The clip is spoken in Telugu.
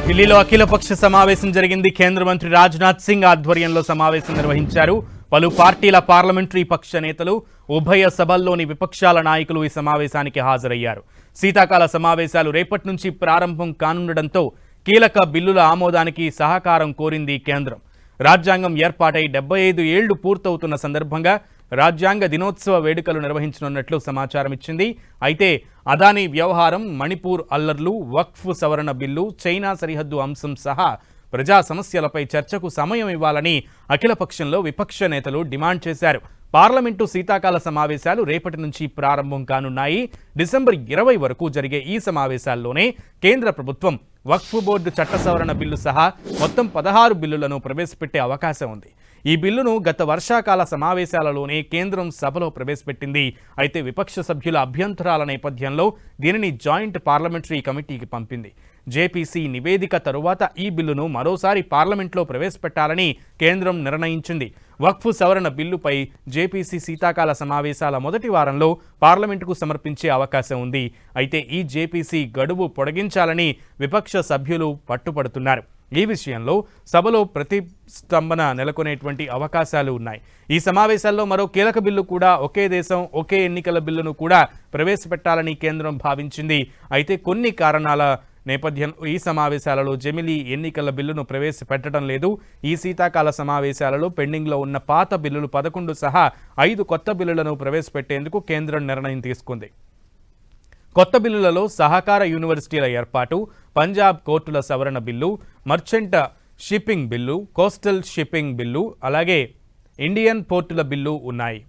ఢిల్లీలో అఖిలపక్ష సమావేశం జరిగింది. కేంద్ర మంత్రి రాజ్నాథ్ సింగ్ ఆధ్వర్యంలో సమావేశం నిర్వహించారు. పలు పార్టీల పార్లమెంటరీ పక్ష నేతలు, ఉభయ సభల్లోని విపక్షాల నాయకులు ఈ సమావేశానికి హాజరయ్యారు. శీతాకాల సమావేశాలు రేపటి నుంచి ప్రారంభం కానుండటంతో కీలక బిల్లుల ఆమోదానికి సహకారం కోరింది కేంద్రం. రాజ్యాంగం ఏర్పాటై 75 ఏళ్లు పూర్తవుతున్న సందర్భంగా రాజ్యాంగ దినోత్సవ వేడుకలు నిర్వహించనున్నట్లు సమాచారం ఇచ్చింది. అయితే అదానీ వ్యవహారం, మణిపూర్ అల్లర్లు, వక్ఫ్ సవరణ బిల్లు, చైనా సరిహద్దు అంశం సహా ప్రజా సమస్యలపై చర్చకు సమయం ఇవ్వాలని అఖిలపక్షంలో విపక్ష నేతలు డిమాండ్ చేశారు. పార్లమెంటు శీతాకాల సమావేశాలు రేపటి నుంచి ప్రారంభం కానున్నాయి. డిసెంబర్ 20 వరకు జరిగే ఈ సమావేశాల్లోనే కేంద్ర ప్రభుత్వం వక్ఫ్ బోర్డు చట్ట సవరణ బిల్లు సహా మొత్తం 16 బిల్లులను ప్రవేశపెట్టే అవకాశం ఉంది. ఈ బిల్లును గత వర్షాకాల సమావేశాలలోనే కేంద్రం సభలో ప్రవేశపెట్టింది. అయితే విపక్ష సభ్యుల అభ్యంతరాల నేపథ్యంలో దీనిని జాయింట్ పార్లమెంటరీ కమిటీకి పంపింది. జేపీసీ నివేదిక తరువాత ఈ బిల్లును మరోసారి పార్లమెంట్లో ప్రవేశపెట్టాలని కేంద్రం నిర్ణయించింది. వక్ఫ్ సవరణ బిల్లుపై జేపీసీ శీతాకాల సమావేశాల మొదటి వారంలో పార్లమెంటుకు సమర్పించే అవకాశం ఉంది. అయితే ఈ జేపీసీ గడువు పొడిగించాలని విపక్ష సభ్యులు పట్టుపడుతున్నారు. ఈ విషయంలో సభలో ప్రతిస్తంభన నెలకొనేటువంటి అవకాశాలు ఉన్నాయి. ఈ సమావేశాల్లో మరో కీలక బిల్లు కూడా, ఒకే దేశం ఒకే ఎన్నికల బిల్లును కూడా ప్రవేశపెట్టాలని కేంద్రం భావించింది. అయితే కొన్ని కారణాల నేపథ్యంలో ఈ సమావేశాలలో జమిలీ ఎన్నికల బిల్లును ప్రవేశపెట్టడం లేదు. ఈ శీతాకాల సమావేశాలలో పెండింగ్లో ఉన్న పాత బిల్లులు 11 సహా 5 కొత్త బిల్లులను ప్రవేశపెట్టేందుకు కేంద్రం నిర్ణయం తీసుకుంది. కొత్త బిల్లులలో సహకార యూనివర్సిటీల ఏర్పాటు, పంజాబ్ కోర్టుల సవరణ bill, merchant shipping bill, coastal shipping bill, అలాగే ఇండియన్ పోర్టుల బిల్లు ఉన్నాయి.